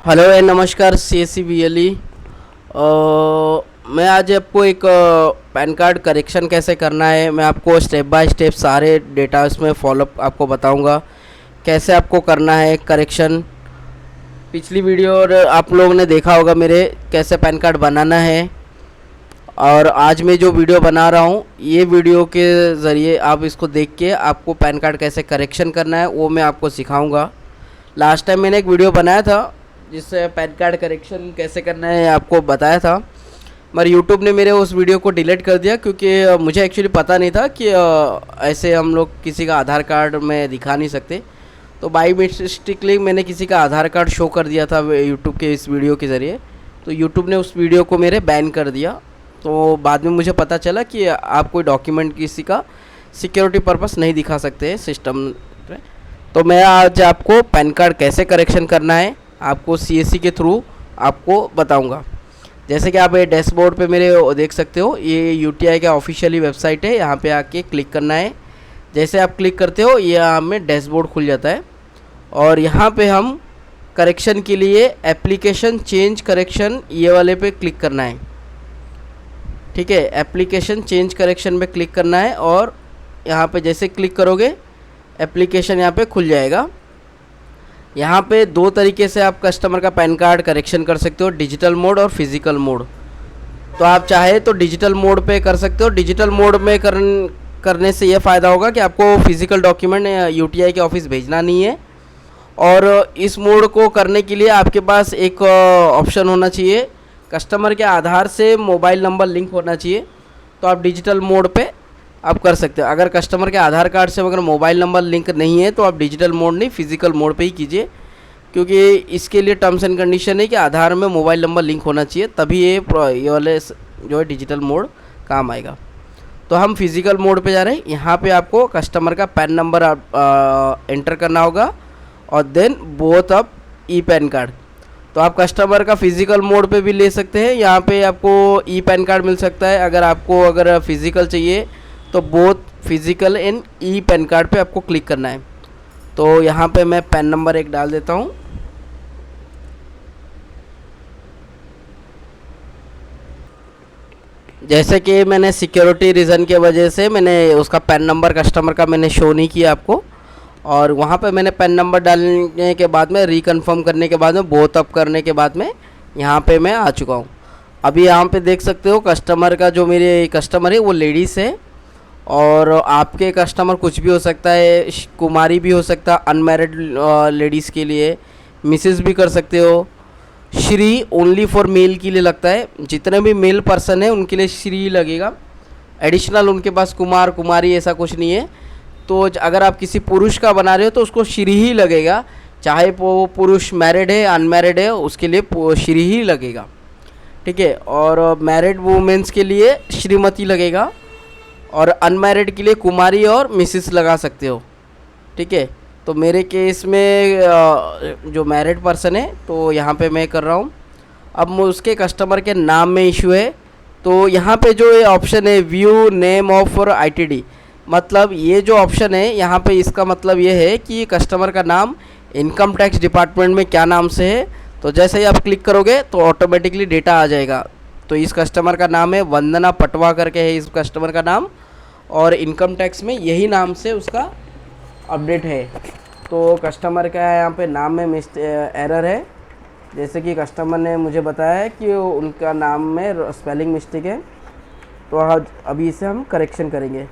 Hello and नमस्कार C B L E. मैं आज आपको एक पैन कार्ड करेक्शन कैसे करना है, मैं आपको स्टेप बाय स्टेप सारे डेटा इसमें फॉलोअप आपको बताऊंगा कैसे आपको करना है करेक्शन। पिछली वीडियो और आप लोगों ने देखा होगा मेरे कैसे पैन कार्ड बनाना है, और आज मैं जो वीडियो बना रहा हूँ ये वीडियो के ज़रिए आप इसको देख के आपको पैन कार्ड कैसे करेक्शन करना है वो मैं आपको सिखाऊंगा। लास्ट टाइम मैंने एक वीडियो बनाया था जिससे पैन कार्ड करेक्शन कैसे करना है आपको बताया था, मगर यूट्यूब ने मेरे उस वीडियो को डिलीट कर दिया क्योंकि मुझे एक्चुअली पता नहीं था कि ऐसे हम लोग किसी का आधार कार्ड में दिखा नहीं सकते। तो बाई मिस्टेकली मैंने किसी का आधार कार्ड शो कर दिया था यूट्यूब के इस वीडियो के ज़रिए, तो यूट्यूब ने उस वीडियो को मेरे बैन कर दिया। तो बाद में मुझे पता चला कि आप कोई डॉक्यूमेंट किसी का सिक्योरिटी पर्पस नहीं दिखा सकते हैं सिस्टम पे। तो मैं आज आपको पैन कार्ड कैसे करेक्शन करना है आपको सीएससी के थ्रू आपको बताऊंगा। जैसे कि आप ये डैशबोर्ड पे मेरे देख सकते हो, ये यूटीआई का ऑफिशियली वेबसाइट है, यहाँ पे आके क्लिक करना है। जैसे आप क्लिक करते हो ये हमें डैशबोर्ड खुल जाता है, और यहाँ पे हम करेक्शन के लिए एप्लीकेशन चेंज करेक्शन ये वाले पे क्लिक करना है। ठीक है, एप्लीकेशन चेंज करेक्शन पे क्लिक करना है, और यहाँ पे जैसे क्लिक करोगे एप्लीकेशन यहाँ पे खुल जाएगा। यहाँ पे दो तरीके से आप कस्टमर का पैन कार्ड करेक्शन कर सकते हो, डिजिटल मोड और फिज़िकल मोड। तो आप चाहे तो डिजिटल मोड पे कर सकते हो। डिजिटल मोड में करने से ये फ़ायदा होगा कि आपको फिज़िकल डॉक्यूमेंट यूटीआई के ऑफिस भेजना नहीं है, और इस मोड को करने के लिए आपके पास एक ऑप्शन होना चाहिए, कस्टमर के आधार से मोबाइल नंबर लिंक होना चाहिए। तो आप डिजिटल मोड पे आप कर सकते हो। अगर कस्टमर के आधार कार्ड से अगर मोबाइल नंबर लिंक नहीं है तो आप डिजिटल मोड नहीं फिज़िकल मोड पे ही कीजिए, क्योंकि इसके लिए टर्म्स एंड कंडीशन है कि आधार में मोबाइल नंबर लिंक होना चाहिए, तभी ये वाले जो है डिजिटल मोड काम आएगा। तो हम फिज़िकल मोड पे जा रहे हैं। यहाँ पे आपको कस्टमर का पैन नंबर एंटर करना होगा, और then both of e PAN card. तो आप कस्टमर का फिज़िकल मोड पे भी ले सकते हैं, यहाँ पे आपको ई पैन कार्ड मिल सकता है। अगर फिज़िकल चाहिए तो both physical and E PAN card पे आपको क्लिक करना है। तो यहाँ पे मैं पैन नंबर एक डाल देता हूँ। जैसे कि मैंने सिक्योरिटी रीज़न के वजह से मैंने उसका पैन नंबर कस्टमर का मैंने शो नहीं किया आपको, और वहाँ पे मैंने पैन नंबर डालने के बाद में रिकन्फर्म करने के बाद में बोथ अप करने के बाद में यहाँ पे मैं आ चुका हूँ। अभी यहाँ पे देख सकते हो कस्टमर का, जो मेरे कस्टमर है वो लेडीज़ है, और आपके कस्टमर कुछ भी हो सकता है, कुमारी भी हो सकता है, अनमैरिड लेडीज़ के लिए मिसेस भी कर सकते हो। श्री ओनली फॉर मेल के लिए लगता है, जितने भी मेल पर्सन है उनके लिए श्री लगेगा। एडिशनल उनके पास कुमार कुमारी ऐसा कुछ नहीं है। तो अगर आप किसी पुरुष का बना रहे हो तो उसको श्री ही लगेगा, चाहे वो पुरुष मैरिड है अनमैरिड है उसके लिए श्री ही लगेगा। ठीक है, और मैरिड वुमेंस के लिए श्रीमती लगेगा, और अनमैरिड के लिए कुमारी और मिसिस लगा सकते हो। ठीक है, तो मेरे केस में जो मैरिड पर्सन है तो यहाँ पे मैं कर रहा हूँ। अब उसके कस्टमर के नाम में इशू है, तो यहाँ पे जो ये ऑप्शन है व्यू नेम ऑफ और आईटीडी, मतलब ये जो ऑप्शन है यहाँ पे इसका मतलब ये है कि कस्टमर का नाम इनकम टैक्स डिपार्टमेंट में क्या नाम से है। तो जैसे ही आप क्लिक करोगे तो ऑटोमेटिकली डेटा आ जाएगा। तो इस कस्टमर का नाम है वंदना पटवा करके है इस कस्टमर का नाम, और इनकम टैक्स में यही नाम से उसका अपडेट है। तो कस्टमर का यहाँ पे नाम में एरर है, जैसे कि कस्टमर ने मुझे बताया है कि उनका नाम में स्पेलिंग मिस्टेक है। तो अभी इसे हम करेक्शन करेंगे।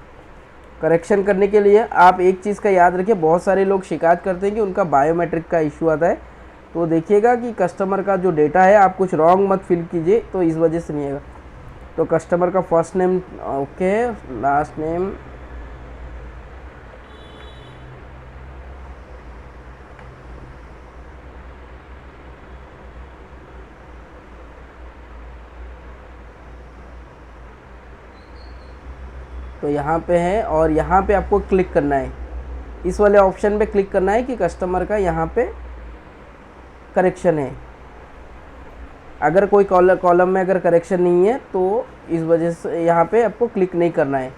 करेक्शन करने के लिए आप एक चीज़ का याद रखिए, बहुत सारे लोग शिकायत करते हैं कि उनका बायोमेट्रिक का इशू आता है। तो देखिएगा कि कस्टमर का जो डेटा है आप कुछ रॉन्ग मत फिल कीजिए, तो इस वजह से नहीं आएगा। तो कस्टमर का first name okay, last name तो यहाँ पे है, और यहाँ पे आपको क्लिक करना है, इस वाले ऑप्शन पे क्लिक करना है कि कस्टमर का यहाँ पे करेक्शन है। अगर कोई कॉलम में अगर करेक्शन नहीं है तो इस वजह से यहाँ पे आपको क्लिक नहीं करना है।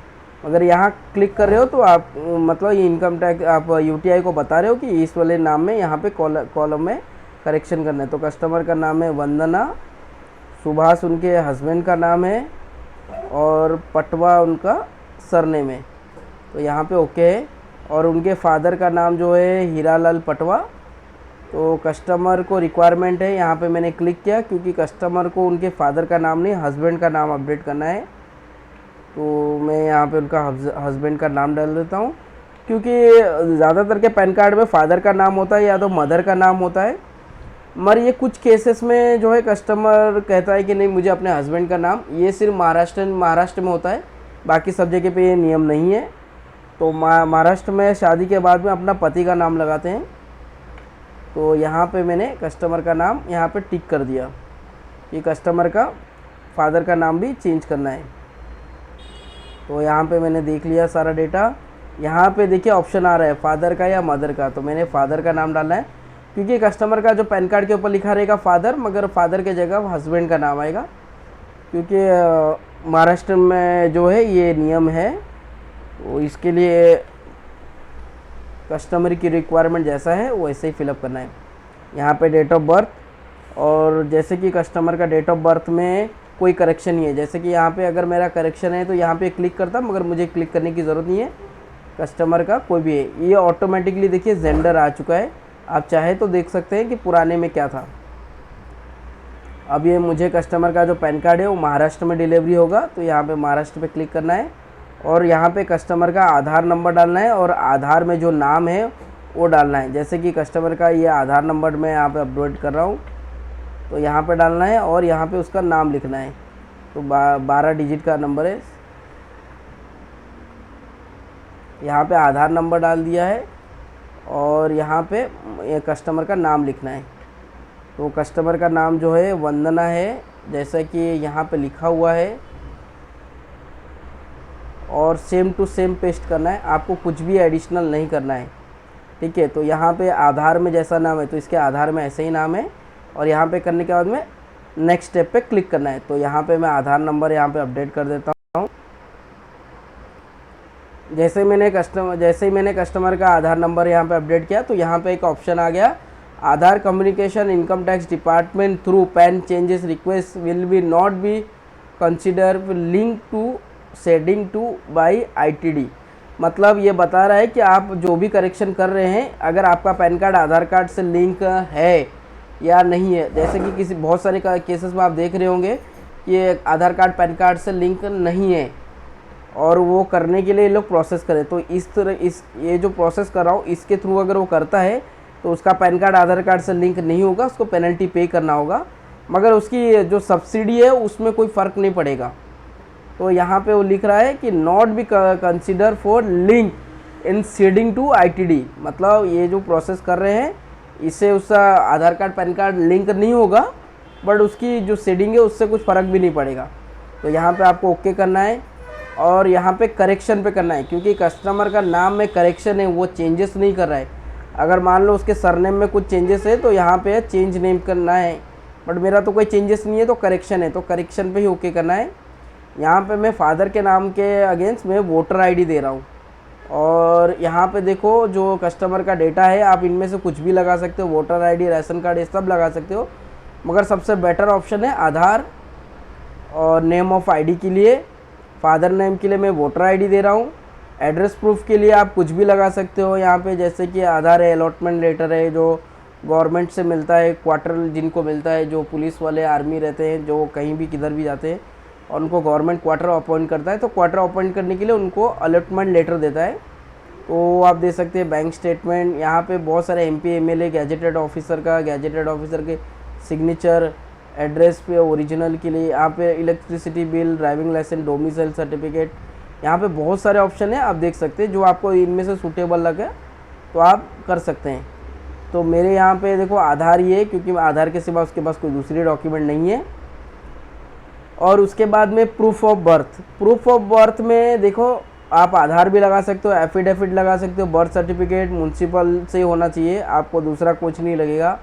अगर यहाँ क्लिक कर रहे हो तो आप मतलब ये इनकम टैक्स आप यूटीआई को बता रहे हो कि इस वाले नाम में यहाँ पे कॉलम में करेक्शन करना है। तो कस्टमर का नाम है वंदना, सुभाष उनके हस्बैंड का नाम है और पटवा उनका सरनेम है। तो यहाँ पे ओके है। और उनके फादर का नाम जो है हीरालाल पटवा। तो कस्टमर को रिक्वायरमेंट है, यहाँ पे मैंने क्लिक किया क्योंकि कस्टमर को उनके फादर का नाम नहीं हस्बैंड का नाम अपडेट करना है। तो मैं यहाँ पे उनका हस्बैंड का नाम डाल देता हूँ, क्योंकि ज़्यादातर के पैन कार्ड में फादर का नाम होता है या तो मदर का नाम होता है, मगर ये कुछ केसेस में जो है कस्टमर कहता है कि नहीं मुझे अपने हस्बैंड का नाम, ये सिर्फ महाराष्ट्र में होता है, बाकी सब जगह पे ये नियम नहीं है। तो महाराष्ट्र में शादी के बाद में अपना पति का नाम लगाते हैं। तो यहाँ पे मैंने कस्टमर का नाम यहाँ पे टिक कर दिया कि कस्टमर का फादर का नाम भी चेंज करना है। तो यहाँ पे मैंने देख लिया सारा डेटा। यहाँ पे देखिए ऑप्शन आ रहा है फादर का या मदर का, तो मैंने फादर का नाम डालना है क्योंकि कस्टमर का जो पैन कार्ड के ऊपर लिखा रहेगा फादर, मगर फादर के जगह हस्बैंड का नाम आएगा, क्योंकि महाराष्ट्र में जो है ये नियम है। तो इसके लिए कस्टमर की रिक्वायरमेंट जैसा है वैसे ही फिलअप करना है। यहाँ पे डेट ऑफ बर्थ, और जैसे कि कस्टमर का डेट ऑफ बर्थ में कोई करेक्शन नहीं है, जैसे कि यहाँ पे अगर मेरा करेक्शन है तो यहाँ पे क्लिक करता, मगर मुझे क्लिक करने की ज़रूरत नहीं है। कस्टमर का कोई भी है, ये ऑटोमेटिकली देखिए जेंडर आ चुका है। आप चाहे तो देख सकते हैं कि पुराने में क्या था। अब ये मुझे कस्टमर का जो पैन कार्ड है वो महाराष्ट्र में डिलीवरी होगा, तो यहाँ पे महाराष्ट्र पे क्लिक करना है और यहाँ पे कस्टमर का आधार नंबर डालना है और आधार में जो नाम है वो डालना है। जैसे कि कस्टमर का ये आधार नंबर मैं यहाँ पे अपडेट कर रहा हूँ, तो यहाँ पे डालना है और यहाँ पे उसका नाम लिखना है। तो 12 डिजिट का नंबर है। यहाँ पे आधार नंबर डाल दिया है और यहाँ पे ये कस्टमर का नाम लिखना है। तो कस्टमर का नाम जो है वंदना है, जैसा कि यहाँ पे लिखा हुआ है, और सेम टू सेम पेस्ट करना है, आपको कुछ भी एडिशनल नहीं करना है। ठीक है, तो यहाँ पे आधार में जैसा नाम है तो इसके आधार में ऐसे ही नाम है, और यहाँ पे करने के बाद में नेक्स्ट स्टेप पे क्लिक करना है। तो यहाँ पे मैं आधार नंबर यहाँ पे अपडेट कर देता हूँ। जैसे ही मैंने कस्टमर का आधार नंबर यहाँ पे अपडेट किया तो यहाँ पे एक ऑप्शन आ गया, Aadhaar communication income tax department through PAN changes request will be not be consider link to sending to by ITD। मतलब ये बता रहा है कि आप जो भी करेक्शन कर रहे हैं, अगर आपका पैन कार्ड आधार कार्ड से लिंक है या नहीं है, जैसे कि किसी बहुत सारे केसेस में आप देख रहे होंगे कि आधार कार्ड पैन कार्ड से लिंक नहीं है और वो करने के लिए लोग प्रोसेस करें। तो इस तरह ये जो प्रोसेस कर रहा हूँ इसके थ्रू अगर वो करता है तो उसका पैन कार्ड आधार कार्ड से लिंक नहीं होगा, उसको पेनल्टी पे करना होगा, मगर उसकी जो सब्सिडी है उसमें कोई फ़र्क नहीं पड़ेगा। तो यहाँ पे वो लिख रहा है कि not be consider for linking seeding to ITD। मतलब ये जो प्रोसेस कर रहे हैं इससे उसका आधार कार्ड पैन कार्ड लिंक नहीं होगा, बट उसकी जो सीडिंग है उससे कुछ फ़र्क भी नहीं पड़ेगा। तो यहाँ पे आपको ओके करना है और यहाँ पे करेक्शन पे करना है, क्योंकि कस्टमर का नाम में करेक्शन है, वो चेंजेस नहीं कर रहा है। अगर मान लो उसके सरनेम में कुछ चेंजेस है तो यहाँ पे चेंज नेम करना है, बट मेरा तो कोई चेंजेस नहीं है तो करेक्शन है, तो करेक्शन पे ही ओके करना है। यहाँ पे मैं फादर के नाम के अगेंस्ट में वोटर ID दे रहा हूँ, और यहाँ पे देखो जो कस्टमर का डेटा है आप इनमें से कुछ भी लगा सकते हो, वोटर ID, राशन कार्ड, ये सब लगा सकते हो, मगर सबसे बेटर ऑप्शन है आधार। और नेम ऑफ ID के लिए, फादर नेम के लिए मैं वोटर ID दे रहा हूँ। एड्रेस प्रूफ के लिए आप कुछ भी लगा सकते हो यहाँ पे, जैसे कि आधार है, अलॉटमेंट लेटर है जो गवर्नमेंट से मिलता है, क्वार्टर जिनको मिलता है, जो पुलिस वाले आर्मी रहते हैं, जो कहीं भी किधर भी जाते हैं और उनको गवर्नमेंट क्वार्टर अपॉइंट करता है, तो क्वार्टर अपॉइंट करने के लिए उनको अलॉटमेंट लेटर देता है, तो आप दे सकते हैं। बैंक स्टेटमेंट, यहाँ पे बहुत सारे MP MLA गैजेटेड ऑफिसर के सिग्नेचर, एड्रेस पे ओरिजिनल के लिए यहाँ पे electricity bill, driving licence, domicile certificate, यहाँ पे बहुत सारे ऑप्शन है, आप देख सकते हैं। जो आपको इनमें से सूटेबल लगे तो आप कर सकते हैं। तो मेरे यहाँ पे देखो आधार ही है, क्योंकि आधार के सिवा उसके पास कोई दूसरी डॉक्यूमेंट नहीं है। और उसके बाद में प्रूफ ऑफ बर्थ में देखो आप आधार भी लगा सकते हो, एफिडेविट लगा सकते हो, बर्थ सर्टिफिकेट म्यूनसिपल से होना चाहिए, आपको दूसरा कुछ नहीं लगेगा।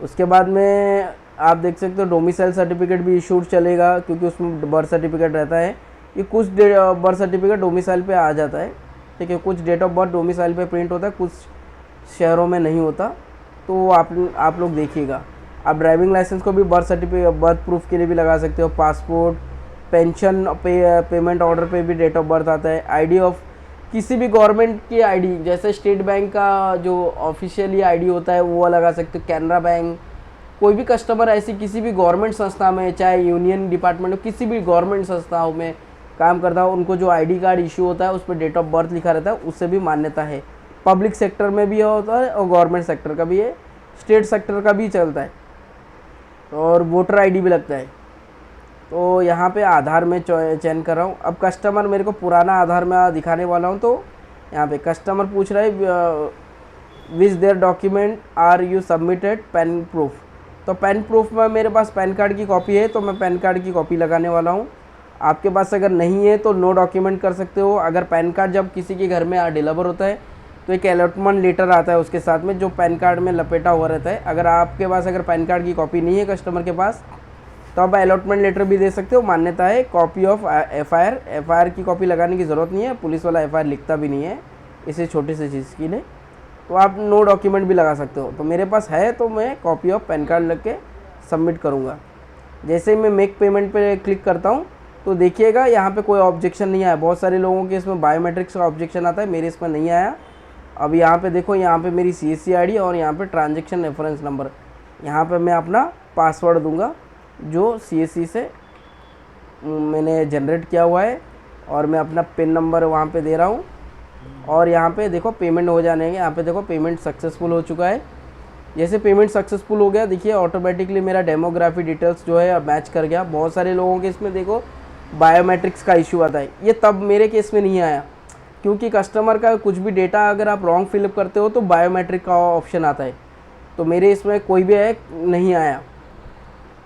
उसके बाद में आप देख सकते हो डोमिसाइल सर्टिफिकेट भी इशूड चलेगा, क्योंकि उसमें बर्थ सर्टिफिकेट रहता है। ये कुछ बर्थ सर्टिफिकेट डोमिसाइल पे आ जाता है, ठीक है, कुछ डेट ऑफ बर्थ डोमिसाइल पे प्रिंट होता है, कुछ शहरों में नहीं होता। तो आप लोग देखिएगा। आप ड्राइविंग लाइसेंस को भी बर्थ सर्टिफिकेट बर्थ प्रूफ के लिए भी लगा सकते हो, पासपोर्ट, पेंशन पेमेंट ऑर्डर पे भी डेट ऑफ बर्थ आता है, आईडी ऑफ किसी भी गवर्नमेंट की आईडी, जैसे स्टेट बैंक का जो ऑफिशियली आईडी होता है वो लगा सकते हो, कैनरा बैंक, कोई भी कस्टमर ऐसी किसी भी गवर्नमेंट संस्था में, चाहे यूनियन डिपार्टमेंट हो, किसी भी गवर्नमेंट संस्थाओं में काम करता हो, उनको जो आईडी कार्ड इशू होता है उस पर डेट ऑफ बर्थ लिखा रहता है, उससे भी मान्यता है। पब्लिक सेक्टर में भी होता है और गवर्नमेंट सेक्टर का भी है, स्टेट सेक्टर का भी चलता है, और वोटर आईडी भी लगता है। तो यहाँ पे आधार में चयन कर रहा हूँ। अब कस्टमर मेरे को पुराना आधार में दिखाने वाला हूँ, तो यहाँ पे कस्टमर पूछ रहा है which their document are you submitted, PAN proof. तो पैन प्रूफ में मेरे पास पैन कार्ड की कॉपी है, तो मैं पैन कार्ड की कॉपी लगाने वाला हूँ। आपके पास अगर नहीं है तो नो डॉक्यूमेंट कर सकते हो। अगर पैन कार्ड जब किसी के घर में डिलीवर होता है तो एक अलॉटमेंट लेटर आता है उसके साथ में, जो पैन कार्ड में लपेटा हुआ रहता है। अगर आपके पास अगर पैन कार्ड की कॉपी नहीं है कस्टमर के पास, तो आप अलॉटमेंट लेटर भी दे सकते हो, मान्यता है। कॉपी ऑफ एफआईआर की कॉपी लगाने की ज़रूरत नहीं है, पुलिस वाला एफआईआर लिखता भी नहीं है इसी छोटी सी चीज़ के लिए। तो आप नो डॉक्यूमेंट भी लगा सकते हो। तो मेरे पास है तो मैं कॉपी ऑफ पैन कार्ड लग के सबमिट करूँगा। जैसे ही मैं मेक पेमेंट पे क्लिक करता हूँ तो देखिएगा यहाँ पे कोई ऑब्जेक्शन नहीं आया। बहुत सारे लोगों के इसमें बायोमेट्रिक्स का ऑब्जेक्शन आता है, मेरे इसमें नहीं आया। अब यहाँ पे देखो, यहाँ पे मेरी CSC आईडी और यहाँ पे ट्रांजैक्शन रेफरेंस नंबर, यहाँ पे मैं अपना पासवर्ड दूंगा जो CSC से मैंने जनरेट किया हुआ है, और मैं अपना पिन नंबर वहाँ पे दे रहा हूँ। और यहाँ पे देखो पेमेंट हो जाने के, यहाँ पे देखो पेमेंट सक्सेसफुल हो चुका है। जैसे पेमेंट सक्सेसफुल हो गया, देखिए ऑटोमेटिकली मेरा डेमोग्राफी डिटेल्स जो है मैच कर गया। बहुत सारे लोगों के इसमें देखो बायोमेट्रिक्स का इशू आता है, ये तब मेरे केस में नहीं आया, क्योंकि कस्टमर का कुछ भी डेटा अगर आप रॉन्ग फिलअप करते हो तो बायोमेट्रिक का ऑप्शन आता है। तो मेरे इसमें कोई भी नहीं आया।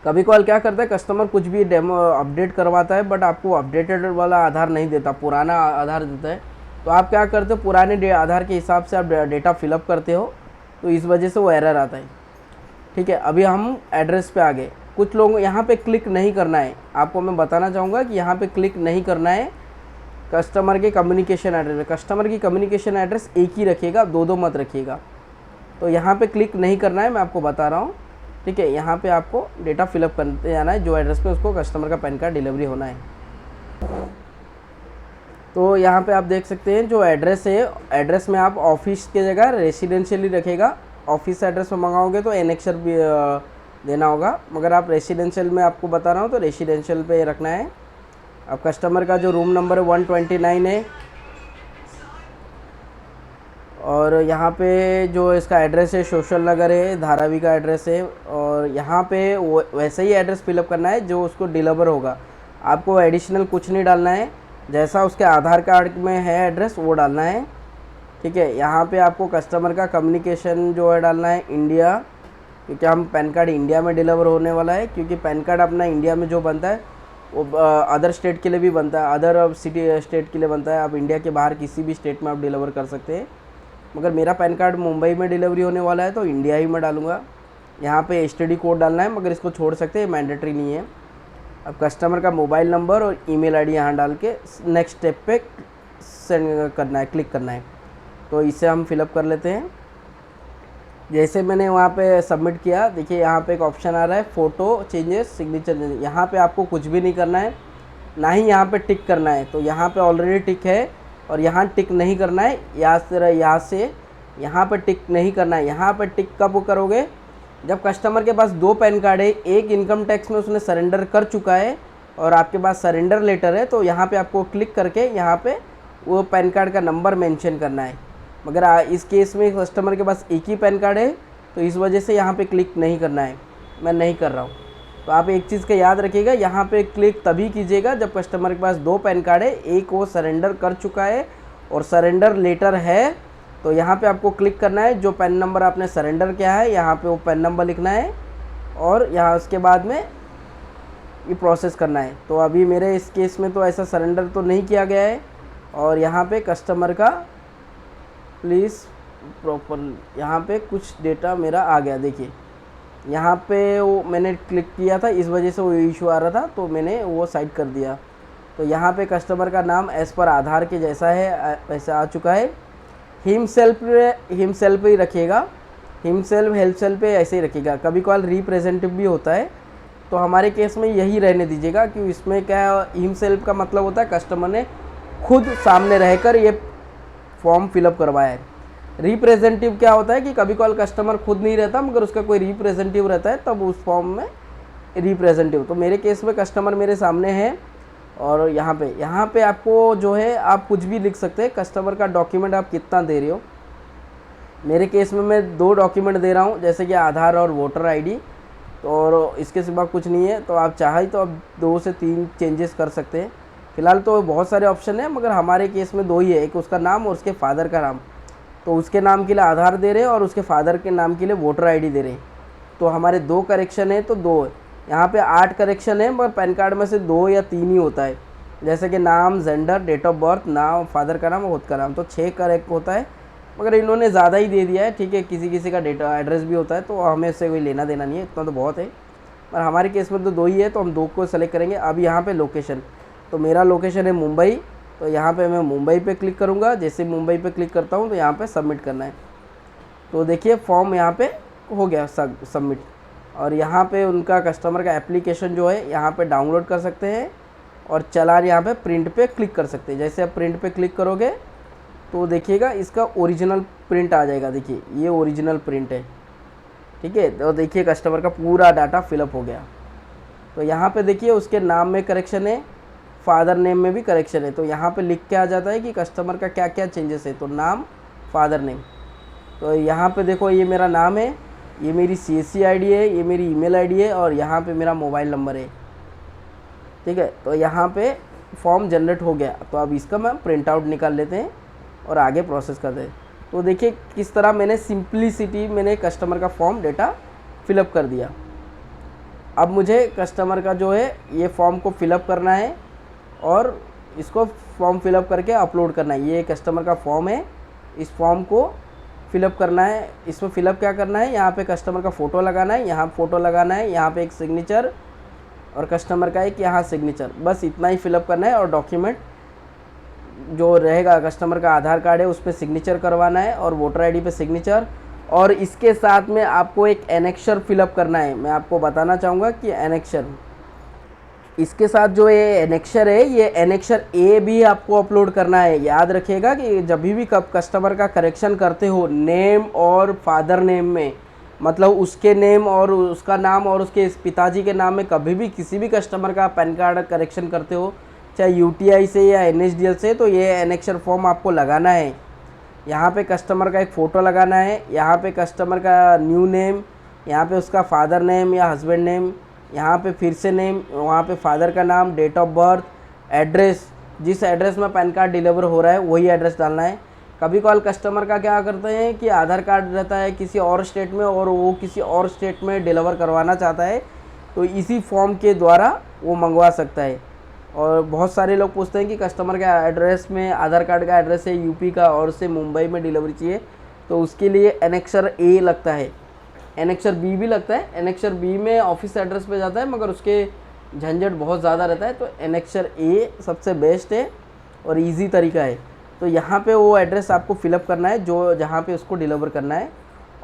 कभी कभार क्या करता है कस्टमर, कुछ भी डेमो अपडेट करवाता है बट आपको अपडेटेड वाला आधार नहीं देता, पुराना आधार देता है। तो आप क्या करते हो, पुराने आधार के हिसाब से आप डेटा फिलअप करते हो, तो इस वजह से वो एरर आता है। ठीक है, अभी हम एड्रेस पे आ गए। कुछ लोग यहाँ पे क्लिक नहीं करना है, आपको मैं बताना चाहूँगा कि यहाँ पे क्लिक नहीं करना है कस्टमर के कम्युनिकेशन एड्रेस में। कस्टमर की कम्युनिकेशन एड्रेस एक ही रखिएगा, दो मत रखिएगा। तो यहाँ पे क्लिक नहीं करना है, मैं आपको बता रहा हूँ। ठीक है, यहाँ पे आपको डेटा फिलअप करते जाना है, जो एड्रेस पे उसको कस्टमर का पैन कार्ड डिलीवरी होना है। तो यहाँ पे आप देख सकते हैं जो एड्रेस है, एड्रेस में आप ऑफिस की जगह रेसिडेंशियल ही रखेगा। ऑफिस एड्रेस में मंगाओगे तो एनेक्सर भी देना होगा, मगर आप रेसिडेंशियल में आपको बता रहा हूँ तो रेसिडेंशियल पे रखना है। अब कस्टमर का जो रूम नंबर 129 है, और यहाँ पे जो इसका एड्रेस है सोशल नगर है, धारावी का एड्रेस है। और यहाँ पे वैसे ही एड्रेस फिलअप करना है जो उसको डिलीवर होगा। आपको एडिशनल कुछ नहीं डालना है, जैसा उसके आधार कार्ड में है एड्रेस वो डालना है। ठीक है, यहाँ पे आपको कस्टमर का कम्युनिकेशन जो है डालना है इंडिया, क्योंकि हम पैन कार्ड इंडिया में डिलीवर होने वाला है। क्योंकि पैन कार्ड अपना इंडिया में जो बनता है वो अदर स्टेट के लिए भी बनता है, अदर सिटी स्टेट के लिए बनता है। आप इंडिया के बाहर किसी भी स्टेट में आप डिलीवर कर सकते हैं, मगर मेरा पैन कार्ड मुंबई में डिलीवरी होने वाला है तो इंडिया ही में डालूँगा। यहाँ पे STD कोड डालना है, मगर इसको छोड़ सकते हैं, मैंडेटरी नहीं है। अब कस्टमर का मोबाइल नंबर और ईमेल आईडी यहाँ डाल के नेक्स्ट स्टेप पे सेंड करना है, क्लिक करना है। तो इसे हम फिलअप कर लेते हैं। जैसे मैंने वहाँ पे सबमिट किया, देखिए यहाँ पे एक ऑप्शन आ रहा है फ़ोटो चेंजेस सिग्नेचर। यहाँ पे आपको कुछ भी नहीं करना है, ना ही यहाँ पे टिक करना है। तो यहाँ पे ऑलरेडी टिक है और यहाँ टिक नहीं करना है। यहाँ से यहाँ पे टिक नहीं करना है। यहाँ पे टिक कब करोगे, जब कस्टमर के पास 2 पैन कार्ड है, एक इनकम टैक्स में उसने सरेंडर कर चुका है और आपके पास सरेंडर लेटर है, तो यहाँ पे आपको क्लिक करके यहाँ पे वो पैन कार्ड का नंबर मेंशन करना है। मगर इस केस में कस्टमर के पास एक ही पैन कार्ड है, तो इस वजह से यहाँ पे क्लिक नहीं करना है, मैं नहीं कर रहा हूँ। तो आप एक चीज़ का याद रखिएगा, यहाँ पे क्लिक तभी कीजिएगा जब कस्टमर के पास 2 पैन कार्ड है, एक वो सरेंडर कर चुका है और सरेंडर लेटर है। तो यहाँ पे आपको क्लिक करना है, जो पैन नंबर आपने सरेंडर किया है यहाँ पे वो पैन नंबर लिखना है और यहाँ उसके बाद में ये प्रोसेस करना है। तो अभी मेरे इस केस में तो ऐसा सरेंडर तो नहीं किया गया है। और यहाँ पे कस्टमर का प्लीज़ प्रॉपर, यहाँ पे कुछ डेटा मेरा आ गया। देखिए यहाँ पे वो मैंने क्लिक किया था, इस वजह से वो इशू आ रहा था, तो मैंने वो साइड कर दिया। तो यहाँ पे कस्टमर का नाम एज़ पर आधार के जैसा है वैसा आ चुका है। हिमसेल्फ ही रखिएगा, हिमसेल्फ हेल्प सेल्फ पे ऐसे ही रखिएगा। कभी कभार रिप्रेजेंटेटिव भी होता है, तो हमारे केस में यही रहने दीजिएगा, कि इसमें क्या हिमसेल्फ का मतलब होता है कस्टमर ने खुद सामने रहकर ये फॉर्म फिलअप करवाया है। रिप्रेजेंटेटिव क्या होता है कि कभी कभार कस्टमर खुद नहीं रहता मगर उसका कोई रिप्रेजेंटेटिव रहता है, तब उस फॉर्म में रिप्रेजेंटेटिव। तो मेरे केस में कस्टमर मेरे सामने है, और यहाँ पे आपको जो है आप कुछ भी लिख सकते हैं, कस्टमर का डॉक्यूमेंट आप कितना दे रहे हो। मेरे केस में मैं 2 डॉक्यूमेंट दे रहा हूँ, जैसे कि आधार और वोटर आईडी, तो और इसके सिवा कुछ नहीं है। तो आप चाहे तो आप 2 से 3 चेंजेस कर सकते हैं। फ़िलहाल तो बहुत सारे ऑप्शन हैं, मगर हमारे केस में 2 ही है, एक उसका नाम और उसके फादर का नाम। तो उसके नाम के लिए आधार दे रहे हैं और उसके फादर के नाम के लिए वोटर आईडी दे रहे हैं। तो हमारे 2 करेक्शन है, तो 2 है। यहाँ पे 8 करेक्शन है, मगर पैन कार्ड में से 2 या 3 ही होता है, जैसे कि नाम, जेंडर, डेट ऑफ बर्थ, नाम, फादर का नाम और खुद का नाम, तो 6 करेक्ट होता है। मगर इन्होंने ज़्यादा ही दे दिया है, ठीक है। किसी किसी का डेटा एड्रेस भी होता है, तो हमें इससे कोई लेना देना नहीं है, इतना तो बहुत है। पर हमारे केस में तो 2 ही है, तो हम 2 को सेलेक्ट करेंगे। अब यहाँ पे लोकेशन, तो मेरा लोकेशन है मुंबई, तो यहाँ पे मैं मुंबई पे क्लिक करूँगा। जैसे मुंबई पे क्लिक करता हूँ तो यहाँ पे सबमिट करना है। तो देखिए फॉर्म यहाँ पे हो गया सबमिट। और यहाँ पे उनका कस्टमर का एप्लीकेशन जो है यहाँ पे डाउनलोड कर सकते हैं, और चालान यहाँ पे प्रिंट पे क्लिक कर सकते हैं। जैसे आप प्रिंट पे क्लिक करोगे तो देखिएगा इसका ओरिजिनल प्रिंट आ जाएगा। देखिए ये ओरिजिनल प्रिंट है, ठीक है। तो देखिए कस्टमर का पूरा डाटा फिलअप हो गया। तो यहाँ पे देखिए उसके नाम में करेक्शन है, फादर नेम में भी करेक्शन है। तो यहाँ पे लिख के आ जाता है कि कस्टमर का क्या क्या चेंजेस है। तो नाम, फादर नेम, तो यहाँ पे देखो ये मेरा नाम है, ये मेरी CSC ID है, ये मेरी ईमेल ID है, और यहाँ पे मेरा मोबाइल नंबर है, ठीक है। तो यहाँ पे फॉर्म जनरेट हो गया। तो अब इसका मैं प्रिंट आउट निकाल लेते हैं और आगे प्रोसेस करते हैं। तो देखिए किस तरह मैंने कस्टमर का फॉर्म डेटा फिलअप कर दिया। अब मुझे कस्टमर का जो है ये फॉर्म को फिलअप करना है, और इसको फॉर्म फिलअप करके अपलोड करना है। ये कस्टमर का फॉर्म है, इस फॉर्म को फिलअप करना है। इसमें फिलअप क्या करना है, यहाँ पे कस्टमर का फ़ोटो लगाना है, यहाँ फ़ोटो लगाना है, यहाँ पे एक सिग्नेचर, और कस्टमर का एक यहाँ सिग्नेचर, बस इतना ही फिलअप करना है। और डॉक्यूमेंट जो रहेगा, कस्टमर का आधार कार्ड है उस पर सिग्नेचर करवाना है, और वोटर आईडी पे सिग्नेचर, और इसके साथ में आपको एक एनेक्शर फिलअप करना है। मैं आपको बताना चाहूँगा कि एनेक्शर, इसके साथ जो ये एनेक्शर है, ये एनेक्शर ए भी आपको अपलोड करना है। याद रखिएगा कि जब भी कब कस्टमर का करेक्शन करते हो नेम और फादर नेम में, मतलब उसके नेम और उसका नाम और उसके पिताजी के नाम में कभी भी किसी भी कस्टमर का पैन कार्ड करेक्शन करते हो, चाहे UTI से या NSDL से, तो ये एनेक्शर फॉर्म आपको लगाना है। यहाँ पे कस्टमर का एक फ़ोटो लगाना है, यहाँ पे कस्टमर का न्यू नेम, यहाँ पे उसका फादर नेम या हस्बैंड नेम, यहाँ पे फिर से नेम, वहाँ पे फादर का नाम, डेट ऑफ बर्थ, एड्रेस, जिस एड्रेस में पैन कार्ड डिलीवर हो रहा है वही एड्रेस डालना है। कभी कॉल कस्टमर का क्या करते हैं कि आधार कार्ड रहता है किसी और स्टेट में, और वो किसी और स्टेट में डिलीवर करवाना चाहता है, तो इसी फॉर्म के द्वारा वो मंगवा सकता है। और बहुत सारे लोग पूछते हैं कि कस्टमर का एड्रेस में आधार कार्ड का एड्रेस है UP का और उसे मुंबई में डिलीवरी चाहिए, तो उसके लिए एनेक्शर A लगता है, एनेक्शर B भी लगता है। एनेक्शर B में ऑफिस एड्रेस पे जाता है, मगर उसके झंझट बहुत ज़्यादा रहता है। तो एनेक्शर A सबसे बेस्ट है और इजी तरीका है। तो यहाँ पे वो एड्रेस आपको फिलअप करना है जो जहाँ पे उसको डिलीवर करना है।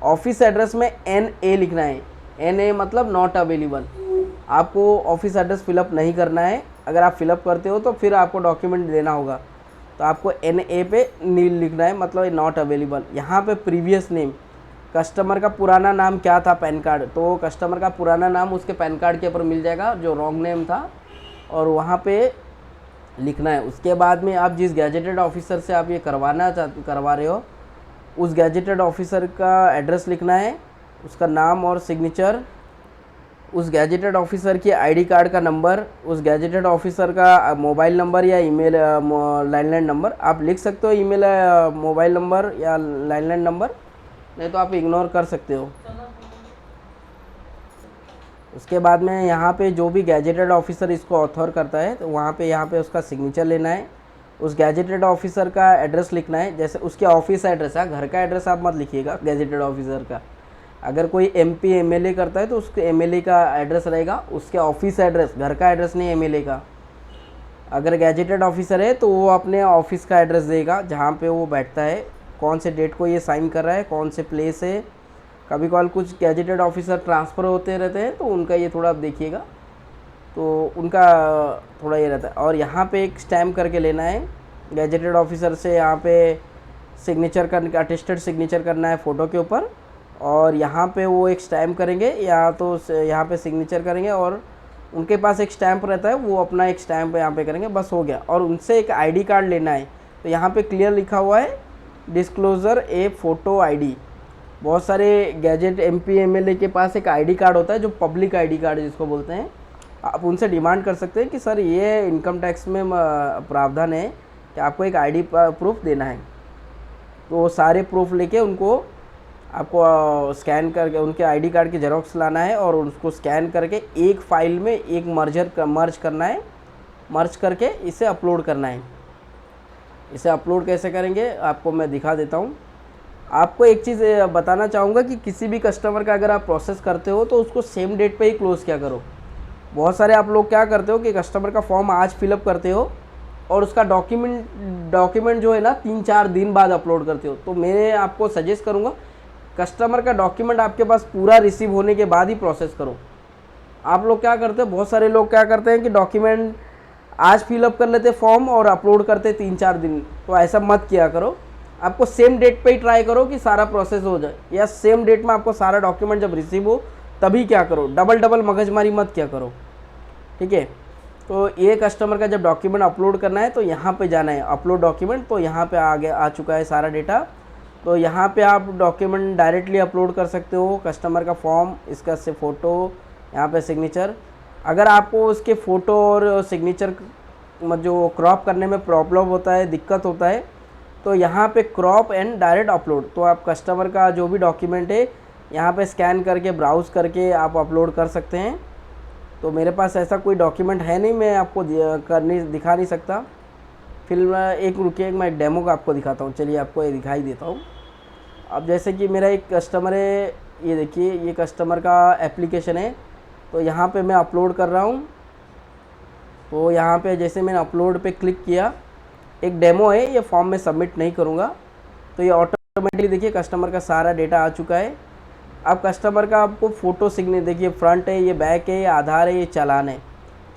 ऑफिस एड्रेस में NA लिखना है, NA मतलब नॉट अवेलेबल। आपको ऑफिस एड्रेस फिलअप नहीं करना है। अगर आप फिलअप करते हो तो फिर आपको डॉक्यूमेंट देना होगा, तो आपको NA पे नील लिखना है, मतलब नॉट अवेलेबल। यहाँ पे प्रीवियस नेम, कस्टमर का पुराना नाम क्या था पैन कार्ड, तो कस्टमर का पुराना नाम उसके पैन कार्ड के ऊपर मिल जाएगा जो रॉन्ग नेम था, और वहाँ पे लिखना है। उसके बाद में आप जिस गैजेटेड ऑफिसर से आप ये करवा रहे हो, उस गैजेटेड ऑफिसर का एड्रेस लिखना है, उसका नाम और सिग्नेचर, उस गैजेटेड ऑफिसर की ID कार्ड का नंबर, उस गैजेटेड ऑफिसर का मोबाइल नंबर या ईमेल लैंडलाइन नंबर। आप लिख सकते हो ईमेल मोबाइल नंबर या लैंडलाइन नंबर, नहीं तो आप इग्नोर कर सकते हो। उसके बाद में यहाँ पे जो भी गैजेटेड ऑफिसर इसको ऑथर करता है, तो वहाँ पे यहाँ पे उसका सिग्नेचर लेना है। उस गैजेटेड ऑफिसर का एड्रेस लिखना है, जैसे उसके ऑफिस एड्रेस है, घर का एड्रेस आप मत लिखिएगा गैजेटेड ऑफिसर का। अगर कोई MP MLA करता है तो उसके MLA का एड्रेस रहेगा, उसके ऑफिस एड्रेस, घर का एड्रेस नहीं MLA का। अगर गैजेटेड ऑफिसर है तो वो अपने ऑफिस का एड्रेस देगा, जहाँ पे वो बैठता है, कौन से डेट को ये साइन कर रहा है, कौन से प्लेस है, कभी कभार कुछ गैजेटेड ऑफिसर ट्रांसफ़र होते रहते हैं, तो उनका ये थोड़ा आप देखिएगा, तो उनका थोड़ा ये रहता है। और यहाँ पे एक स्टैम्प करके लेना है गैजेटेड ऑफिसर से, यहाँ पे सिग्नेचर करने, अटेस्टेड सिग्नेचर करना है फ़ोटो के ऊपर, और यहाँ पे वो एक स्टैम्प करेंगे, या तो यहाँ पे सिग्नेचर करेंगे, और उनके पास एक स्टैम्प रहता है, वो अपना एक स्टैम्प यहाँ पे करेंगे, बस हो गया। और उनसे एक आईडी कार्ड लेना है, तो यहाँ पे क्लियर लिखा हुआ है डिस्क्लोज़र ए फ़ोटो आईडी। बहुत सारे गैजेट एमपी एमएलए के पास एक आईडी कार्ड होता है, जो पब्लिक आईडी कार्ड जिसको बोलते हैं। आप उनसे डिमांड कर सकते हैं कि सर ये इनकम टैक्स में प्रावधान है कि आपको एक आईडी प्रूफ देना है। तो सारे प्रूफ लेके उनको आपको स्कैन करके उनके आईडी कार्ड की जेरोक्स लाना है, और उसको स्कैन करके एक फ़ाइल में एक मर्ज करना है, मर्ज करके इसे अपलोड करना है। इसे अपलोड कैसे करेंगे आपको मैं दिखा देता हूँ। आपको एक चीज़ बताना चाहूँगा कि किसी भी कस्टमर का अगर आप प्रोसेस करते हो तो उसको सेम डेट पे ही क्लोज़ क्या करो। बहुत सारे आप लोग क्या करते हो कि कस्टमर का फॉर्म आज फिलअप करते हो और उसका डॉक्यूमेंट जो है ना 3-4 दिन बाद अपलोड करते हो। तो मैं आपको सजेस्ट करूँगा कस्टमर का डॉक्यूमेंट आपके पास पूरा रिसीव होने के बाद ही प्रोसेस करो। आप लोग क्या करते हैं, बहुत सारे लोग क्या करते हैं कि डॉक्यूमेंट आज फिलअप कर लेते फॉर्म और अपलोड करते 3-4 दिन। तो ऐसा मत किया करो, आपको सेम डेट पे ही ट्राई करो कि सारा प्रोसेस हो जाए, या सेम डेट में आपको सारा डॉक्यूमेंट जब रिसीव हो तभी क्या करो, डबल मगजमारी मत क्या करो, ठीक है। तो ये कस्टमर का जब डॉक्यूमेंट अपलोड करना है तो यहाँ पे जाना है अपलोड डॉक्यूमेंट, तो यहाँ पे आ चुका है सारा डेटा। तो यहाँ पे आप डॉक्यूमेंट डायरेक्टली अपलोड कर सकते हो, कस्टमर का फॉर्म, इसका से फ़ोटो, यहाँ पे सिग्नेचर। अगर आपको उसके फ़ोटो और सिग्नेचर जो क्रॉप करने में प्रॉब्लम होता है, दिक्कत होता है, तो यहाँ पे क्रॉप एंड डायरेक्ट अपलोड, तो आप कस्टमर का जो भी डॉक्यूमेंट है यहाँ पे स्कैन करके ब्राउज़ करके आप अपलोड कर सकते हैं। तो मेरे पास ऐसा कोई डॉक्यूमेंट है नहीं, मैं आपको दिखा नहीं सकता। फिर एक रुकिए, मैं एक डेमो का आपको दिखाता हूँ। चलिए आपको ये दिखाई देता हूँ। अब जैसे कि मेरा एक कस्टमर है, ये देखिए ये कस्टमर का एप्लीकेशन है, तो यहाँ पे मैं अपलोड कर रहा हूँ। तो यहाँ पे जैसे मैंने अपलोड पे क्लिक किया, एक डेमो है, ये फॉर्म में सबमिट नहीं करूँगा, तो ये ऑटोमेटिकली देखिए कस्टमर का सारा डेटा आ चुका है। अब कस्टमर का आपको फ़ोटो सिग्नेचर देखिए, फ्रंट है, ये बैक है, ये आधार है, ये चालान है,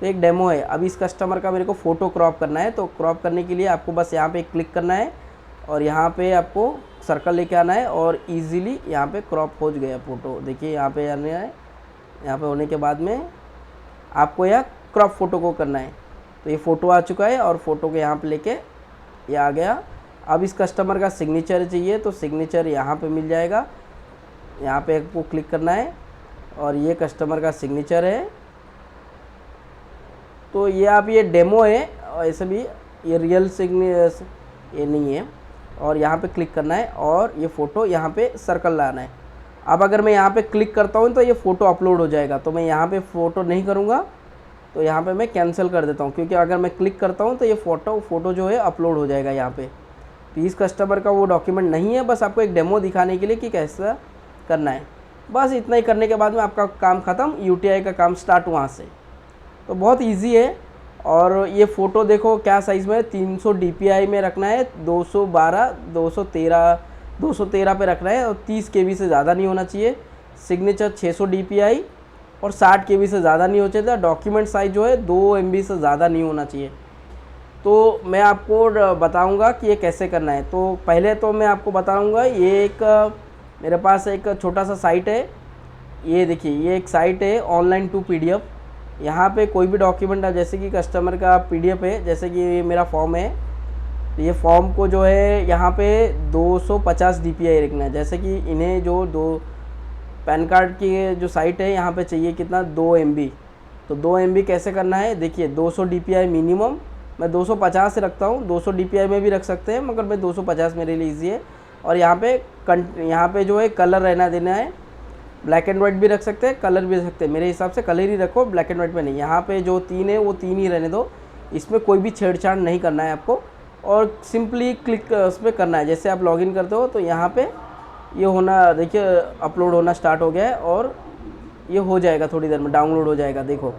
तो एक डेमो है। अब इस कस्टमर का मेरे को फ़ोटो क्रॉप करना है, तो क्रॉप करने के लिए आपको बस यहाँ पे क्लिक करना है और यहाँ पे आपको सर्कल लेके आना है और इजीली यहाँ पे क्रॉप हो गया फ़ोटो। देखिए यहाँ पे आना है, यहाँ पे होने के बाद में आपको यह क्रॉप फ़ोटो को करना है। तो ये फ़ोटो आ चुका है और फ़ोटो को यहाँ पे लेके ये आ गया। अब इस कस्टमर का सिग्नेचर चाहिए, तो सिग्नेचर यहाँ पे मिल जाएगा, यहाँ पे आपको क्लिक करना है और ये कस्टमर का सिग्नेचर है। तो ये आप ये डेमो है, ऐसे भी ये रियल सिग्नेचर ये नहीं है, और यहाँ पे क्लिक करना है और ये फ़ोटो यहाँ पे सर्कल लाना है। अब अगर मैं यहाँ पे क्लिक करता हूँ तो ये फ़ोटो अपलोड हो जाएगा, तो मैं यहाँ पे फ़ोटो नहीं करूँगा, तो यहाँ पे मैं कैंसिल कर देता हूँ, क्योंकि अगर मैं क्लिक करता हूँ तो ये फ़ोटो जो है अपलोड हो जाएगा यहाँ पे। तो इस कस्टमर का वो डॉक्यूमेंट नहीं है, बस आपको एक डेमो दिखाने के लिए कि कैसा करना है। बस इतना ही करने के बाद में आपका काम ख़त्म, यूटीआई का काम स्टार्ट वहाँ से। तो बहुत इजी है। और ये फ़ोटो देखो क्या साइज़ में है, 300 DPI में रखना है, 213 पे रखना है, और 30 KB से ज़्यादा नहीं होना चाहिए। सिग्नेचर 600 DPI और 60 KB से ज़्यादा नहीं होना चाहिए। डॉक्यूमेंट साइज़ जो है 2 MB से ज़्यादा नहीं होना चाहिए। तो मैं आपको बताऊंगा कि ये कैसे करना है। तो पहले तो मैं आपको बताऊंगा, ये एक मेरे पास एक छोटा सा साइट है, ये देखिए ये एक साइट है ऑनलाइन टू PDF। यहाँ पे कोई भी डॉक्यूमेंट है, जैसे कि कस्टमर का PDF है, जैसे कि ये मेरा फॉर्म है, तो ये फॉर्म को जो है यहाँ पे 250 DPI रखना है। जैसे कि इन्हें जो पैन कार्ड की जो साइट है यहाँ पे चाहिए कितना, 2 MB। तो 2 MB कैसे करना है, देखिए 200 DPI मिनिमम, मैं 250 से रखता हूँ, 200 DPI में भी रख सकते हैं, मगर मैं 250 मेरे लिए ईजी है। और यहाँ पे जो है कलर रहना देना है, ब्लैक एंड वाइट भी रख सकते हैं, कलर भी रख सकते हैं। मेरे हिसाब से कलर ही रखो, ब्लैक एंड वाइट में नहीं। यहाँ पे जो 3 है वो 3 ही रहने दो, इसमें कोई भी छेड़छाड़ नहीं करना है आपको। और सिंपली क्लिक उस पर करना है। जैसे आप लॉगिन करते हो तो यहाँ पे ये होना, देखिए अपलोड होना स्टार्ट हो गया है, और ये हो जाएगा थोड़ी देर में, डाउनलोड हो जाएगा, देखो।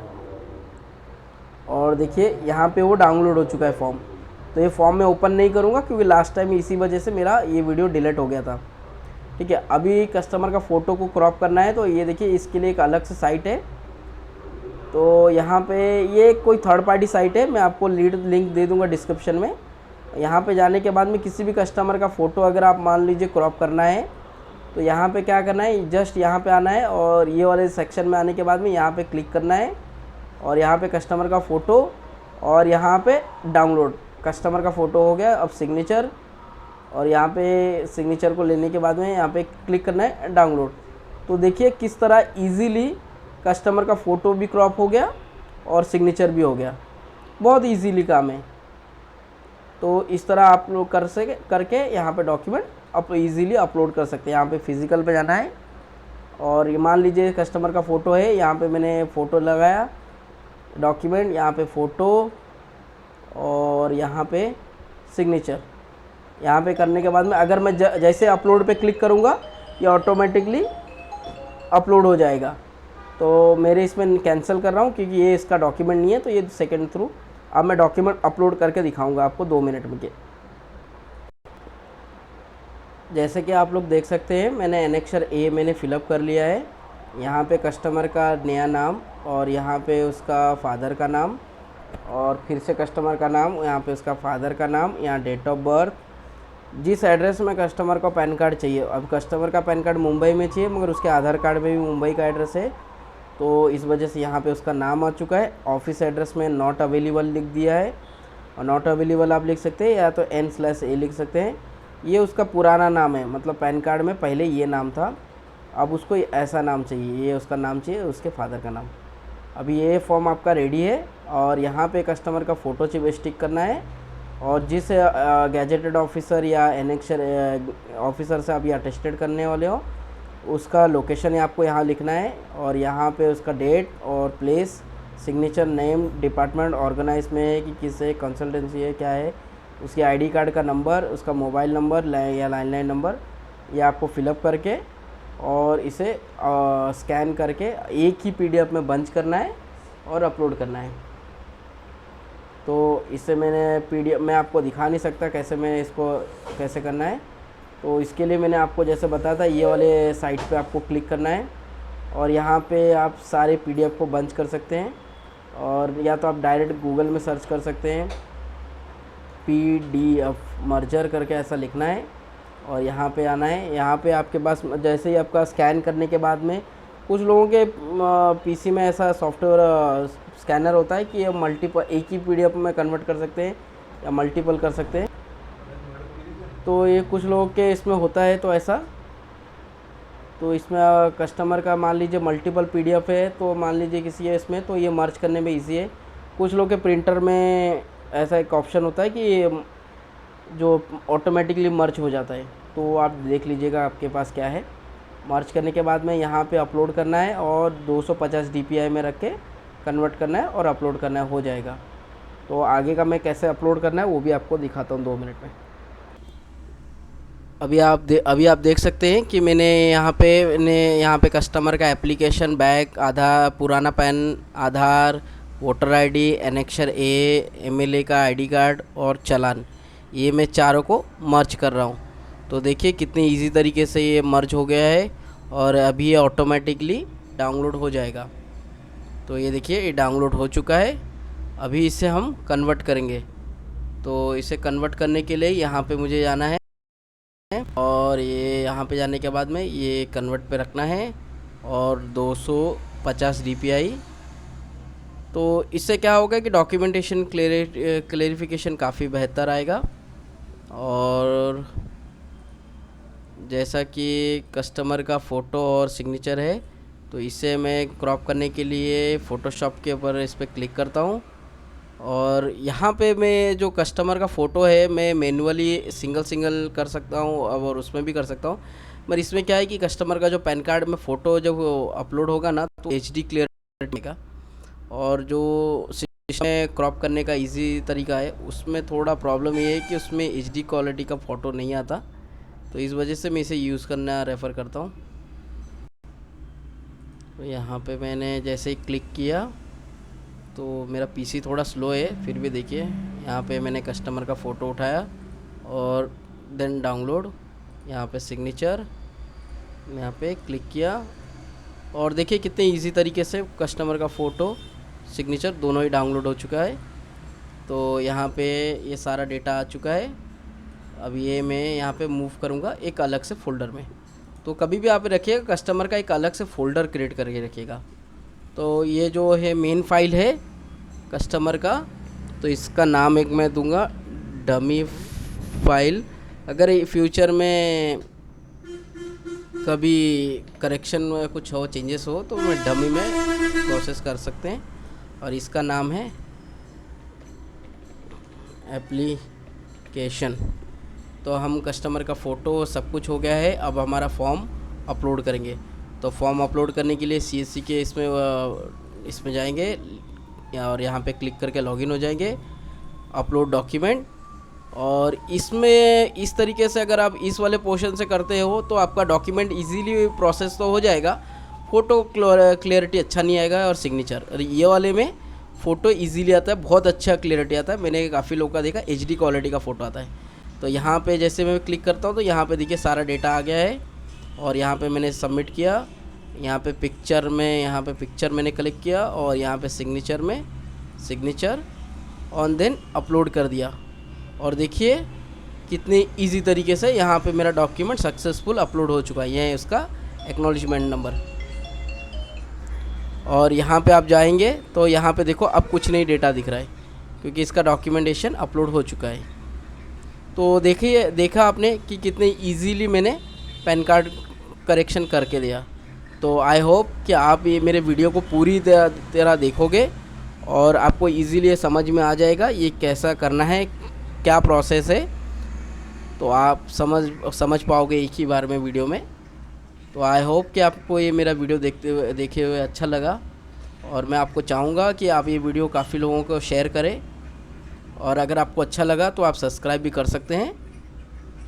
और देखिए यहाँ पे वो डाउनलोड हो चुका है फॉर्म। तो ये फॉर्म मैं ओपन नहीं करूँगा, क्योंकि लास्ट टाइम इसी वजह से मेरा ये वीडियो डिलीट हो गया था। ठीक है। अभी कस्टमर का फ़ोटो को क्रॉप करना है, तो ये देखिए इसके लिए एक अलग से साइट है। तो यहाँ पे ये कोई थर्ड पार्टी साइट है, मैं आपको लिंक दे दूँगा डिस्क्रिप्शन में। यहाँ पे जाने के बाद में किसी भी कस्टमर का फ़ोटो अगर आप मान लीजिए क्रॉप करना है, तो यहाँ पे क्या करना है, जस्ट यहाँ पे आना है और ये वाले सेक्शन में आने के बाद में यहाँ पे क्लिक करना है और यहाँ पे कस्टमर का फ़ोटो और यहाँ पे डाउनलोड, कस्टमर का फ़ोटो हो गया। अब सिग्नेचर, और यहाँ पे सिग्नेचर को लेने के बाद में यहाँ पे क्लिक करना है डाउनलोड। तो देखिए किस तरह इजीली कस्टमर का फ़ोटो भी क्रॉप हो गया और सिग्नेचर भी हो गया, बहुत इजीली काम है। तो इस तरह आप लोग करके यहाँ पे डॉक्यूमेंट आप इजीली अपलोड कर सकते हैं। यहाँ पे फिज़िकल पे जाना है और ये मान लीजिए कस्टमर का फ़ोटो है, यहाँ पे मैंने फ़ोटो लगाया, डॉक्यूमेंट, यहाँ पे फ़ोटो और यहाँ पे सिग्नेचर। यहाँ पे करने के बाद में अगर मैं जैसे अपलोड पे क्लिक करूँगा ये ऑटोमेटिकली अपलोड हो जाएगा। तो मेरे इसमें कैंसिल कर रहा हूँ क्योंकि ये इसका डॉक्यूमेंट नहीं है, तो ये सेकंड थ्रू अब मैं डॉक्यूमेंट अपलोड करके दिखाऊंगा आपको 2 मिनट में। के जैसे कि आप लोग देख सकते हैं मैंने एनेक्सर ए मैंने फ़िलअप कर लिया है। यहाँ पे कस्टमर का नया नाम और यहाँ पे उसका फादर का नाम और फिर से कस्टमर का नाम, यहाँ पे उसका फादर का नाम, यहाँ डेट ऑफ बर्थ, जिस एड्रेस में कस्टमर का पैन कार्ड चाहिए। अब कस्टमर का पैन कार्ड मुंबई में चाहिए मगर उसके आधार कार्ड में भी मुंबई का एड्रेस है, तो इस वजह से यहाँ पे उसका नाम आ चुका है। ऑफिस एड्रेस में नॉट अवेलेबल लिख दिया है और नॉट अवेलेबल आप लिख सकते हैं या तो N/A लिख सकते हैं। ये उसका पुराना नाम है, मतलब पैन कार्ड में पहले ये नाम था, अब उसको ऐसा नाम चाहिए, ये उसका नाम चाहिए, उसके फादर का नाम। अभी ये फॉर्म आपका रेडी है और यहाँ पे कस्टमर का फ़ोटो चिप स्टिक करना है और जिस गैजेटेड ऑफिसर या एनेक्सर ऑफिसर से आप ये अटेस्टेड करने वाले हो उसका लोकेशन है आपको यहाँ लिखना है और यहाँ पे उसका डेट और place, signature, name, department, organise में है कि किससे कंसल्टेंसी है क्या है, उसकी आईडी कार्ड का नंबर, उसका मोबाइल नंबर या लैंडलाइन नंबर, ये आपको फिलअप करके और इसे स्कैन करके एक ही PDF में बंच करना है और अपलोड करना है। तो इससे मैंने PDF मैं आपको दिखा नहीं सकता कैसे मैं इसको कैसे करना है, तो इसके लिए मैंने आपको जैसे बताया था ये वाले साइट पे आपको क्लिक करना है और यहाँ पे आप सारे PDF को बंच कर सकते हैं और या तो आप डायरेक्ट गूगल में सर्च कर सकते हैं, PDF मर्जर करके ऐसा लिखना है और यहाँ पे आना है। यहाँ पे आपके पास जैसे ही आपका स्कैन करने के बाद में कुछ लोगों के PC में ऐसा सॉफ्टवेयर स्कैनर होता है कि ये मल्टीपल एक ही PDF में कन्वर्ट कर सकते हैं या मल्टीपल कर सकते हैं, तो ये कुछ लोगों के इसमें होता है। तो ऐसा तो इसमें कस्टमर का मान लीजिए मल्टीपल PDF है, तो मान लीजिए किसी है इसमें, तो ये मर्ज करने में इजी है। कुछ लोग के प्रिंटर में ऐसा एक ऑप्शन होता है कि जो ऑटोमेटिकली मर्ज हो जाता है, तो आप देख लीजिएगा आपके पास क्या है। मर्ज करने के बाद में यहाँ पे अपलोड करना है और 250 DPI में रख के कन्वर्ट करना है और अपलोड करना है, हो जाएगा। तो आगे का मैं कैसे अपलोड करना है वो भी आपको दिखाता हूँ 2 मिनट में। अभी आप देख सकते हैं कि मैंने यहाँ पे कस्टमर का एप्लीकेशन, बैग, आधार, पुराना pan, Aadhaar, voter ID, annexure A, MLA का ID कार्ड और चालान, ये मैं चारों को मर्ज कर रहा हूँ। तो देखिए कितनी इजी तरीके से ये मर्ज हो गया है और अभी ये ऑटोमेटिकली डाउनलोड हो जाएगा। तो ये देखिए ये डाउनलोड हो चुका है। अभी इसे हम कन्वर्ट करेंगे, तो इसे कन्वर्ट करने के लिए यहाँ पे मुझे जाना है और ये यहाँ पे जाने के बाद में ये कन्वर्ट पे रखना है और 250 DPI। तो इससे क्या होगा कि डॉक्यूमेंटेशन क्लेरिफिकेशन काफ़ी बेहतर आएगा। और जैसा कि कस्टमर का फ़ोटो और सिग्नेचर है, तो इसे मैं क्रॉप करने के लिए फ़ोटोशॉप के ऊपर इस पर क्लिक करता हूँ और यहाँ पे मैं जो कस्टमर का फ़ोटो है मैं मैनुअली सिंगल कर सकता हूँ और उसमें भी कर सकता हूँ। मगर इसमें क्या है कि कस्टमर का जो पैन कार्ड में फ़ोटो जब अपलोड होगा ना तो HD क्लियर का, और जो में क्रॉप करने का इजी तरीका है उसमें थोड़ा प्रॉब्लम ये है कि उसमें HD क्वालिटी का फ़ोटो नहीं आता, तो इस वजह से मैं इसे यूज़ करना रेफ़र करता हूँ। तो यहाँ पे मैंने जैसे ही क्लिक किया तो मेरा PC थोड़ा स्लो है, फिर भी देखिए यहाँ पे मैंने कस्टमर का फ़ोटो उठाया और देन डाउनलोड, यहाँ पे सिग्नेचर यहाँ पे क्लिक किया और देखिए कितने इजी तरीके से कस्टमर का फ़ोटो सिग्नेचर दोनों ही डाउनलोड हो चुका है। तो यहाँ पे ये सारा डेटा आ चुका है। अब ये मैं यहाँ पे मूव करूँगा एक अलग से फ़ोल्डर में। तो कभी भी आप रखिएगा कस्टमर का एक अलग से फ़ोल्डर क्रिएट करके रखिएगा। तो ये जो है मेन फाइल है कस्टमर का, तो इसका नाम एक मैं दूंगा डमी फाइल। अगर फ्यूचर में कभी करेक्शन में कुछ हो, चेंजेस हो, तो मैं डमी में प्रोसेस कर सकते हैं। और इसका नाम है एप्लीकेशन। तो हम कस्टमर का फ़ोटो सब कुछ हो गया है। अब हमारा फॉर्म अपलोड करेंगे। तो फॉर्म अपलोड करने के लिए CSC के इसमें जाएंगे और यहाँ पे क्लिक करके लॉगिन हो जाएंगे, अपलोड डॉक्यूमेंट। और इसमें इस तरीके से अगर आप इस वाले पोर्शन से करते हो तो आपका डॉक्यूमेंट इजीली प्रोसेस तो हो जाएगा, फ़ोटो क्लियरिटी अच्छा नहीं आएगा और सिग्नेचर। और ये वाले में फ़ोटो इजीली आता है, बहुत अच्छा क्लियरिटी आता है। मैंने काफ़ी लोगों का देखा HD क्वालिटी का फ़ोटो आता है। तो यहाँ पे जैसे मैं क्लिक करता हूँ तो यहाँ पे देखिए सारा डेटा आ गया है और यहाँ पे मैंने सबमिट किया। यहाँ पे पिक्चर मैंने क्लिक किया और यहाँ पे सिग्नेचर में सिग्नेचर ऑन देन अपलोड कर दिया। और देखिए कितने इजी तरीके से यहाँ पे मेरा डॉक्यूमेंट सक्सेसफुल अपलोड हो चुका है। यह है उसका एक्नॉलेजमेंट नंबर। और यहाँ पे आप जाएंगे तो यहाँ पे देखो अब कुछ नहीं डेटा दिख रहा है क्योंकि इसका डॉक्यूमेंटेशन अपलोड हो चुका है। तो देखा आपने कि कितने इजीली मैंने पैन कार्ड करेक्शन करके दिया। तो आई होप कि आप ये मेरे वीडियो को पूरी तरह देखोगे और आपको इजीली समझ में आ जाएगा ये कैसा करना है, क्या प्रोसेस है। तो आप समझ पाओगे एक ही बार में वीडियो में। तो आई होप कि आपको ये मेरा वीडियो देखे हुए अच्छा लगा और मैं आपको चाहूँगा कि आप ये वीडियो काफ़ी लोगों को शेयर करें। और अगर आपको अच्छा लगा तो आप सब्सक्राइब भी कर सकते हैं।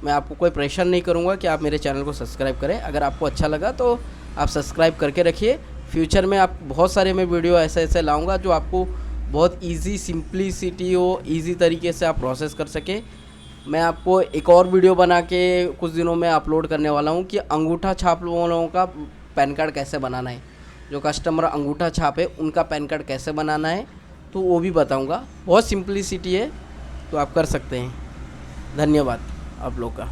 मैं आपको कोई प्रेशर नहीं करूँगा कि आप मेरे चैनल को सब्सक्राइब करें। अगर आपको अच्छा लगा तो आप सब्सक्राइब करके रखिए। फ्यूचर में आप बहुत सारे मैं वीडियो ऐसे लाऊंगा जो आपको बहुत इजी सिंपलिसिटी हो, इजी तरीके से आप प्रोसेस कर सके। मैं आपको एक और वीडियो बना के कुछ दिनों में अपलोड करने वाला हूँ कि अंगूठा छाप वालों का पैन कार्ड कैसे बनाना है। जो कस्टमर अंगूठा छाप है उनका पैन कार्ड कैसे बनाना है तो वो भी बताऊँगा। बहुत सिंपलिसिटी है, तो आप कर सकते हैं। धन्यवाद आप लोग का।